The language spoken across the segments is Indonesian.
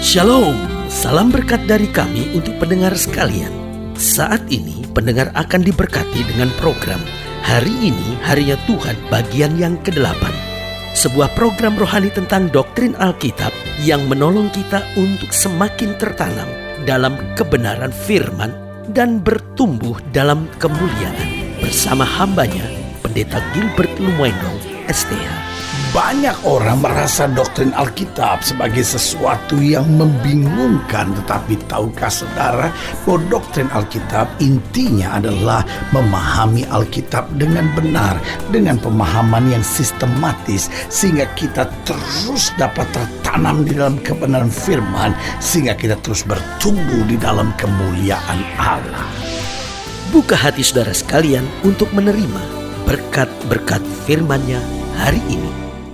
Shalom, salam berkat dari kami untuk pendengar sekalian. Saat ini pendengar akan diberkati dengan program Hari Ini Harinya Tuhan bagian yang ke-8. Sebuah program rohani tentang doktrin Alkitab yang menolong kita untuk semakin tertanam dalam kebenaran firman dan bertumbuh dalam kemuliaan. Bersama hambanya, Pendeta Gilbert Lumwendong, STH. Banyak orang merasa doktrin Alkitab sebagai sesuatu yang membingungkan. Tetapi tahukah saudara bahwa doktrin Alkitab intinya adalah memahami Alkitab dengan benar, dengan pemahaman yang sistematis, sehingga kita terus dapat tertanam di dalam kebenaran firman, sehingga kita terus bertumbuh di dalam kemuliaan Allah. Buka hati saudara sekalian untuk menerima berkat-berkat firman-Nya hari ini.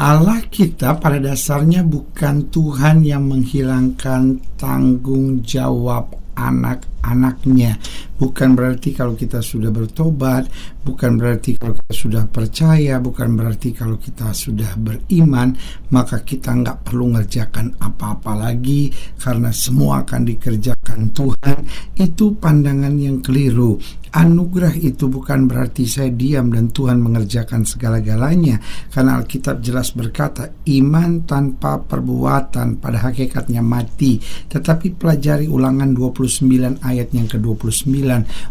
Allah kita pada dasarnya bukan Tuhan yang menghilangkan tanggung jawab anak-anaknya. Bukan berarti kalau kita sudah bertobat, bukan berarti kalau kita sudah percaya, bukan berarti kalau kita sudah beriman maka kita nggak perlu ngerjakan apa-apa lagi karena semua akan dikerjakan Tuhan. Itu pandangan yang keliru. Anugerah itu bukan berarti saya diam dan Tuhan mengerjakan segala-galanya. Karena Alkitab jelas berkata, iman tanpa perbuatan pada hakikatnya mati. Tetapi pelajari Ulangan 29 ayat yang ke-29.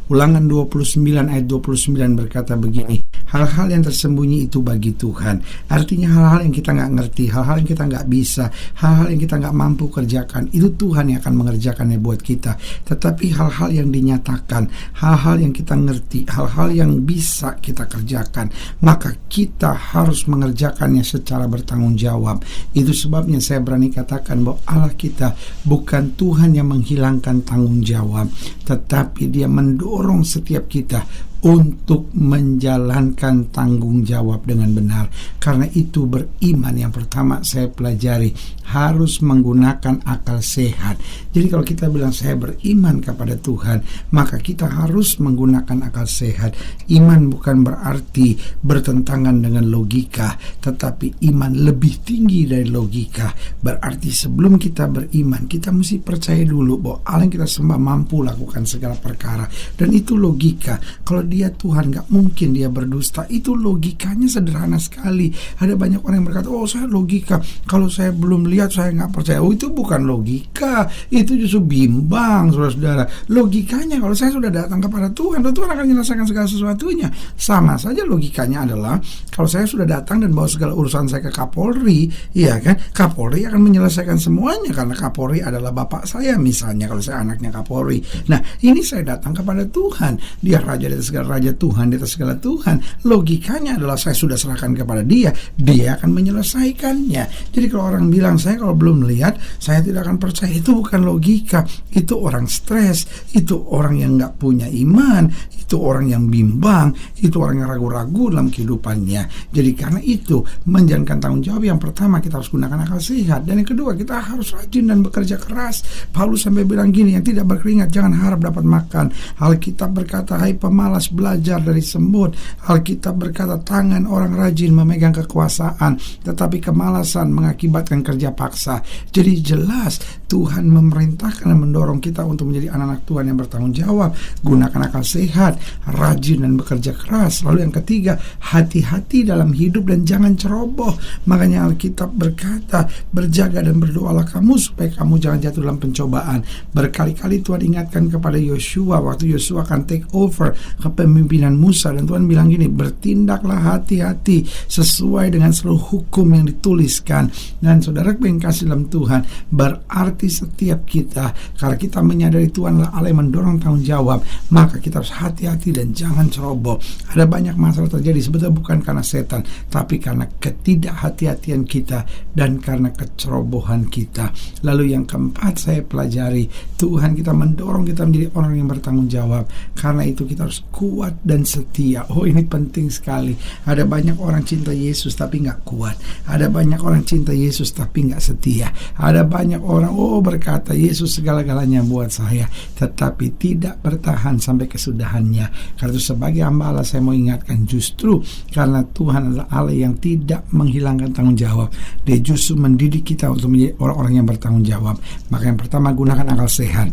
Ulangan 29 ayat 29 berkata begini, hal-hal yang tersembunyi itu bagi Tuhan. Artinya hal-hal yang kita nggak ngerti, hal-hal yang kita nggak bisa, hal-hal yang kita nggak mampu kerjakan, itu Tuhan yang akan mengerjakannya buat kita. Tetapi hal-hal yang dinyatakan, hal-hal yang kita ngerti, hal-hal yang bisa kita kerjakan, maka kita harus mengerjakannya secara bertanggung jawab. Itu sebabnya saya berani katakan bahwa Allah kita bukan Tuhan yang menghilangkan tanggung jawab, tetapi Dia mendorong setiap kita untuk menjalankan tanggung jawab dengan benar. Karena itu beriman yang pertama saya pelajari harus menggunakan akal sehat. Jadi kalau kita bilang saya beriman kepada Tuhan, maka kita harus menggunakan akal sehat. Iman bukan berarti bertentangan dengan logika, tetapi iman lebih tinggi dari logika. Berarti sebelum kita beriman, kita mesti percaya dulu bahwa Allah yang kita sembah mampu lakukan segala perkara. Dan itu logika. Kalau Dia Tuhan, gak mungkin Dia berdusta. Itu logikanya sederhana sekali. Ada banyak orang yang berkata, oh saya logika, kalau saya belum lihat saya gak percaya. Oh itu bukan logika, itu justru bimbang, saudara-saudara. Logikanya kalau saya sudah datang kepada Tuhan, Tuhan akan menyelesaikan segala sesuatunya. Sama saja logikanya adalah kalau saya sudah datang dan bawa segala urusan saya ke Kapolri, ya kan, Kapolri akan menyelesaikan semuanya karena Kapolri adalah bapak saya misalnya, kalau saya anaknya Kapolri. Nah ini saya datang kepada Tuhan, Dia raja di atas segala raja, Tuhan di atas segala Tuhan. Logikanya adalah saya sudah serahkan kepada Dia, Dia akan menyelesaikannya. Jadi kalau orang bilang saya kalau belum melihat saya tidak akan percaya, itu bukan logika. Itu orang stres, itu orang yang gak punya iman, itu orang yang bimbang, itu orang yang ragu-ragu dalam kehidupannya. Jadi karena itu menjalankan tanggung jawab yang pertama kita harus gunakan akal sehat, dan yang kedua kita harus rajin dan bekerja keras. Paulus sampai bilang gini, yang tidak berkeringat jangan harap dapat makan. Alkitab berkata, hai pemalas belajar dari semut. Alkitab berkata, tangan orang rajin memegang kekuasaan, tetapi kemalasan mengakibatkan kerja paksa. Jadi jelas Tuhan memerintahkan dan mendorong kita untuk menjadi anak-anak Tuhan yang bertanggung jawab. Gunakan akal sehat, rajin dan bekerja keras. Lalu yang ketiga, hati-hati dalam hidup dan jangan ceroboh. Makanya Alkitab berkata, berjaga dan berdoalah kamu supaya kamu jangan jatuh dalam pencobaan. Berkali-kali Tuhan ingatkan kepada Yosua waktu Yosua akan take over kepemimpinan Musa, dan Tuhan bilang gini, bertindaklah hati-hati sesuai dengan seluruh hukum yang dituliskan. Dan saudara yang kasih dalam Tuhan, berarti setiap kita, karena kita menyadari Tuhan adalah Allah yang mendorong tanggung jawab, maka kita harus hati-hati dan jangan ceroboh. Ada banyak masalah terjadi sebetulnya bukan karena setan, tapi karena ketidakhati-hatian kita dan karena kecerobohan kita. Lalu yang keempat saya pelajari, Tuhan kita mendorong kita menjadi orang yang bertanggung jawab. Karena itu kita harus kuat kuat dan setia. Oh, ini penting sekali. Ada banyak orang cinta Yesus tapi gak kuat. Ada banyak orang cinta Yesus tapi gak setia. Ada banyak orang berkata Yesus segala-galanya buat saya, tetapi tidak bertahan sampai kesudahannya. Karena itu sebagai hamba Allah saya mau ingatkan, justru karena Tuhan adalah Allah yang tidak menghilangkan tanggung jawab, Dia justru mendidik kita untuk menjadi orang-orang yang bertanggung jawab. Maka yang pertama, gunakan akal sehat.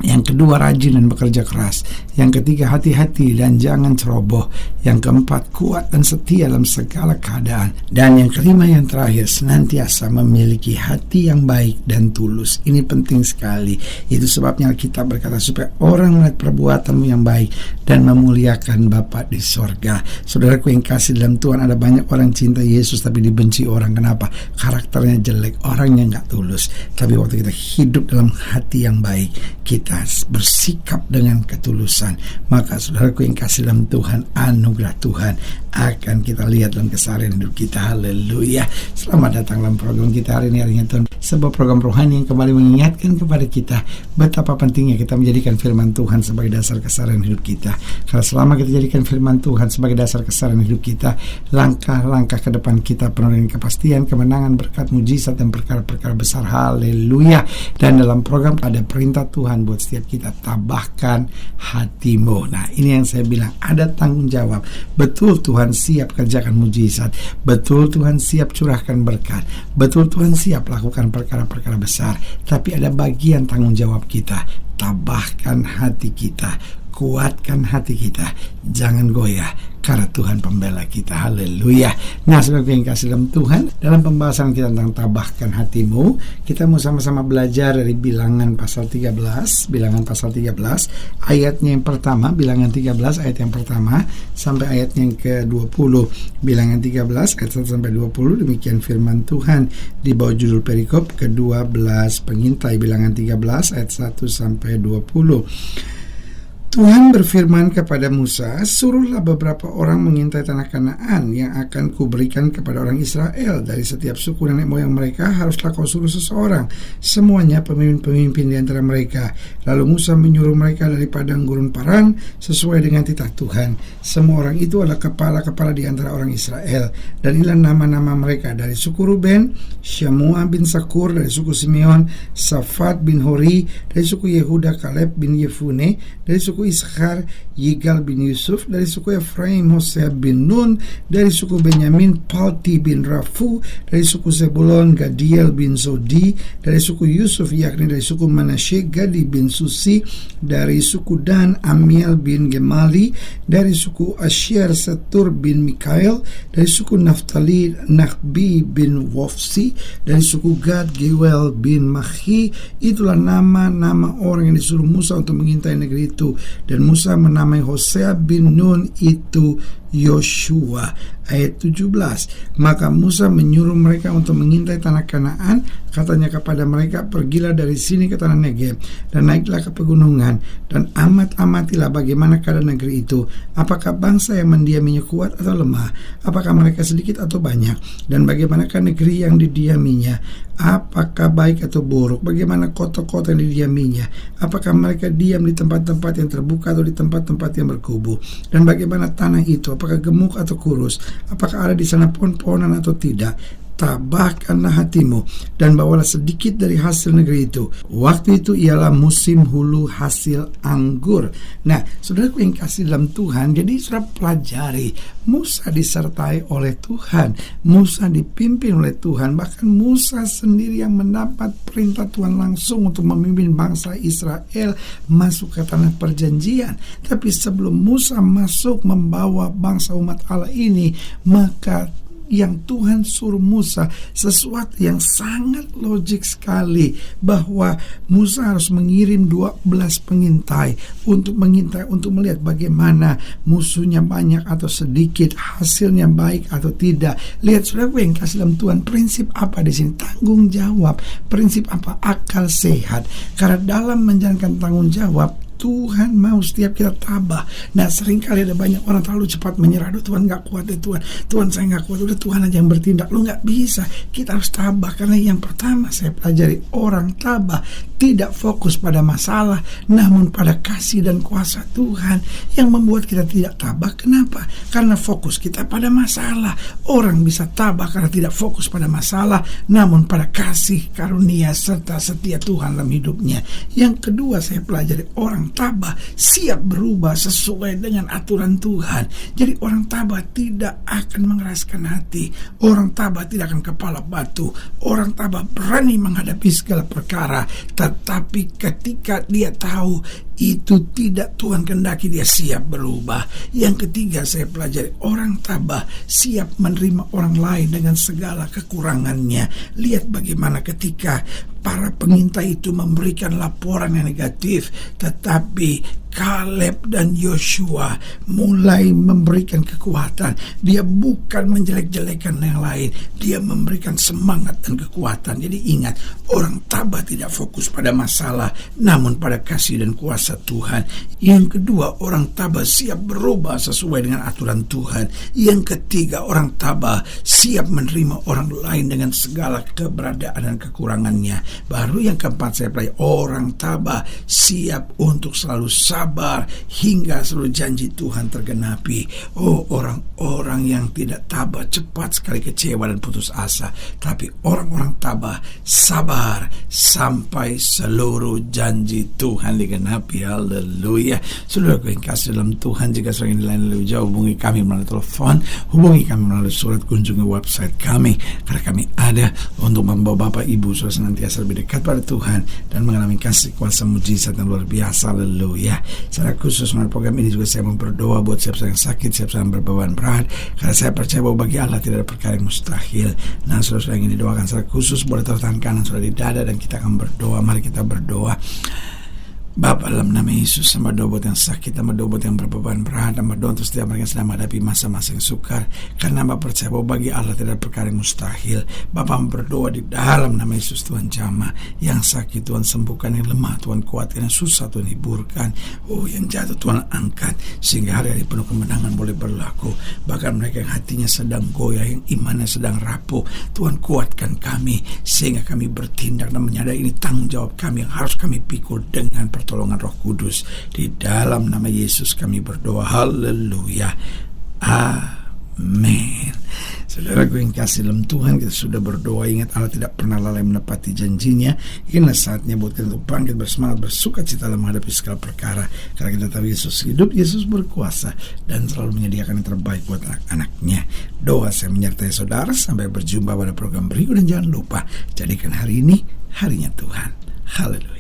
Yang kedua, rajin dan bekerja keras. Yang ketiga, hati-hati dan jangan ceroboh. Yang keempat, kuat dan setia dalam segala keadaan. Dan yang kelima, yang terakhir, senantiasa memiliki hati yang baik dan tulus. Ini penting sekali. Itu sebabnya kita berkata, supaya orang melihat perbuatanmu yang baik dan memuliakan Bapa di sorga. Saudaraku yang kasih dalam Tuhan, ada banyak orang cinta Yesus tapi dibenci orang. Kenapa? Karakternya jelek, orangnya gak tulus. Tapi waktu kita hidup dalam hati yang baik, kita bersikap dengan ketulusan, maka saudaraku yang kasih dalam Tuhan, anugerah Tuhan akan kita lihat dalam keseharian hidup kita. Haleluya. Selamat datang dalam program kita hari ini, harinya Tuhan, sebuah program rohani yang kembali mengingatkan kepada kita betapa pentingnya kita menjadikan firman Tuhan sebagai dasar keseharian hidup kita. Karena selama kita jadikan firman Tuhan sebagai dasar keseharian hidup kita, langkah-langkah ke depan kita penuh dengan kepastian, kemenangan, berkat, mujizat, dan perkara-perkara besar. Haleluya. Dan dalam program ada perintah Tuhan buat setiap kita, tabahkan hatimu. Nah, ini yang saya bilang, ada tanggung jawab. Betul Tuhan siap kerjakan mujizat, betul Tuhan siap curahkan berkat, betul Tuhan siap lakukan perkara-perkara besar, tapi ada bagian tanggung jawab kita. Tabahkan hati kita, kuatkan hati kita, jangan goyah, karena Tuhan pembela kita. Haleluya. Nah, saudara yang kasih dalam Tuhan, dalam pembahasan kita tentang tabahkan hatimu, kita mau sama-sama belajar dari Bilangan pasal 13, Bilangan pasal 13, ayatnya yang pertama, Bilangan 13 ayat yang pertama sampai ayat yang ke-20. Bilangan 13 ayat 1 sampai 20, demikian firman Tuhan di bawah judul perikop ke-12 pengintai. Bilangan 13 ayat 1 sampai 20. Tuhan berfirman kepada Musa, suruhlah beberapa orang mengintai tanah Kanaan yang akan kuberikan kepada orang Israel. Dari setiap suku nenek moyang mereka haruslah kau suruh seseorang, semuanya pemimpin-pemimpin di antara mereka. Lalu Musa menyuruh mereka dari padang gurun Paran sesuai dengan titah Tuhan. Semua orang itu adalah kepala-kepala di antara orang Israel. Dan inilah nama-nama mereka: dari suku Ruben, Syamua bin Sakur; dari suku Simeon, Safat bin Hori; dari suku Yehuda, Kaleb bin Yefune; dari suku Ishar, Yigal bin Yusuf; dari suku Efraim, Hosea bin Nun; dari suku Benyamin, Palti bin Rafu; dari suku Zebulon, Gadiel bin Zodi; dari suku Yusuf, yakni dari suku Manasye, Gadi bin Susi; dari suku Dan, Amiel bin Gemali; dari suku Asyer, Setur bin Mikael; dari suku Naftali, Nakhbi bin Wofsi; dari suku Gad, Gewel bin Mahi. Itulah nama-nama orang yang disuruh Musa untuk mengintai negeri itu. Dan Musa menamai Hosea bin Nun itu Yoshua. Ayat 17. Maka Musa menyuruh mereka untuk mengintai tanah Kanaan. Katanya kepada mereka, pergilah dari sini ke tanah Negeb dan naiklah ke pegunungan dan amatilah bagaimana keadaan negeri itu. Apakah bangsa yang mendiaminya kuat atau lemah? Apakah mereka sedikit atau banyak? Dan bagaimanakah negeri yang didiaminya? Apakah baik atau buruk? Bagaimana kota-kota yang didiaminya? Apakah mereka diam di tempat-tempat yang terbuka atau di tempat-tempat yang berkubu? Dan bagaimana tanah itu? Apakah gemuk atau kurus? Apakah ada di sana pohon-pohonan atau tidak? Tabahkanlah hatimu dan bawalah sedikit dari hasil negeri itu. Waktu itu ialah musim hulu hasil anggur. Nah, saudaraku yang kasih dalam Tuhan, jadi saudara pelajari, Musa disertai oleh Tuhan, Musa dipimpin oleh Tuhan. Bahkan Musa sendiri yang mendapat perintah Tuhan langsung untuk memimpin bangsa Israel masuk ke tanah perjanjian. Tapi sebelum Musa masuk membawa bangsa umat Allah ini, maka yang Tuhan suruh Musa sesuatu yang sangat logik sekali, bahwa Musa harus mengirim 12 pengintai untuk mengintai, untuk melihat bagaimana musuhnya banyak atau sedikit, hasilnya baik atau tidak. Lihat saudara yang kasih dalam Tuhan, prinsip apa di sini? Tanggung jawab. Prinsip apa? Akal sehat. Karena dalam menjalankan tanggung jawab, Tuhan mau setiap kita tabah. Nah, seringkali ada banyak orang terlalu cepat menyerah. Aduh, Tuhan gak kuat deh Tuhan. Tuhan, saya gak kuat. Udah Tuhan aja yang bertindak. Lu gak bisa. Kita harus tabah. Karena yang pertama saya pelajari, orang tabah tidak fokus pada masalah, namun pada kasih dan kuasa Tuhan. Yang membuat kita tidak tabah. Kenapa? Karena fokus kita pada masalah. Orang bisa tabah karena tidak fokus pada masalah, namun pada kasih, karunia, serta setia Tuhan dalam hidupnya. Yang kedua saya pelajari, orang tabah siap berubah sesuai dengan aturan Tuhan. Jadi orang tabah tidak akan mengeraskan hati. Orang tabah tidak akan kepala batu. Orang tabah berani menghadapi segala perkara. Tetapi ketika dia tahu itu tidak Tuhan kehendaki, dia siap berubah. Yang ketiga saya pelajari, orang tabah siap menerima orang lain dengan segala kekurangannya. Lihat bagaimana ketika para pengintai itu memberikan laporan yang negatif, tetapi Kaleb dan Yosua mulai memberikan kekuatan. Dia bukan menjelek-jelekan yang lain, dia memberikan semangat dan kekuatan. Jadi ingat, orang tabah tidak fokus pada masalah, namun pada kasih dan kuasa Tuhan. Yang kedua, orang tabah siap berubah sesuai dengan aturan Tuhan. Yang ketiga, orang tabah siap menerima orang lain dengan segala keberadaan dan kekurangannya. Baru yang keempat saya pelajari, orang tabah siap untuk selalu sabar hingga seluruh janji Tuhan tergenapi. Oh, orang-orang yang tidak tabah cepat sekali kecewa dan putus asa. Tapi orang-orang tabah sabar sampai seluruh janji Tuhan digenapi. Haleluya. Saudaraku yang kasih dalam Tuhan, jika saudara ingin lain lebih jauh, hubungi kami melalui telepon, hubungi kami melalui surat, kunjungi website kami, karena kami ada untuk membawa Bapak Ibu saudara senantiasa lebih dekat pada Tuhan dan mengalami kasih kuasa mujizat yang luar biasa. Haleluya. Secara khusus melalui program ini juga saya mau berdoa buat siapa yang sakit, siapa yang berbeban berat, karena saya percaya bahwa bagi Allah tidak ada perkara yang mustahil. Nah, saudara yang ingin didoakan secara khusus boleh taruh tangan kanan saudara di dada dan kita akan berdoa. Mari kita berdoa. Bapa, dalam nama Yesus, hamba doa buat yang sakit, hamba doa buat yang berbeban berat, hamba doa untuk setiap mereka yang sedang menghadapi masa-masa yang sukar, karena hamba percaya bahwa bagi Allah tidak ada perkara yang mustahil. Bapa, hamba berdoa di dalam nama Yesus, Tuhan jamah yang sakit Tuhan sembuhkan, yang lemah Tuhan kuatkan, yang susah Tuhan hiburkan, yang jatuh Tuhan angkat, sehingga hari-hari penuh kemenangan boleh berlaku. Bahkan mereka yang hatinya sedang goyah, yang imannya sedang rapuh, Tuhan kuatkan kami, sehingga kami bertindak dan menyadari ini tanggung jawab kami yang harus kami pikul dengan pertolongan Roh Kudus. Di dalam nama Yesus kami berdoa. Haleluya. Amin. Saudara gue yang kasih dalam Tuhan, kita sudah berdoa. Ingat, Allah tidak pernah lalai menepati janjinya. Inilah saatnya buat kita untuk bangkit bersemangat, bersuka cita dalam menghadapi segala perkara, karena kita tahu Yesus hidup, Yesus berkuasa dan selalu menyediakan yang terbaik buat anak-anaknya. Doa saya menyertai saudara. Sampai berjumpa pada program berikut, dan jangan lupa jadikan hari ini harinya Tuhan. Haleluya.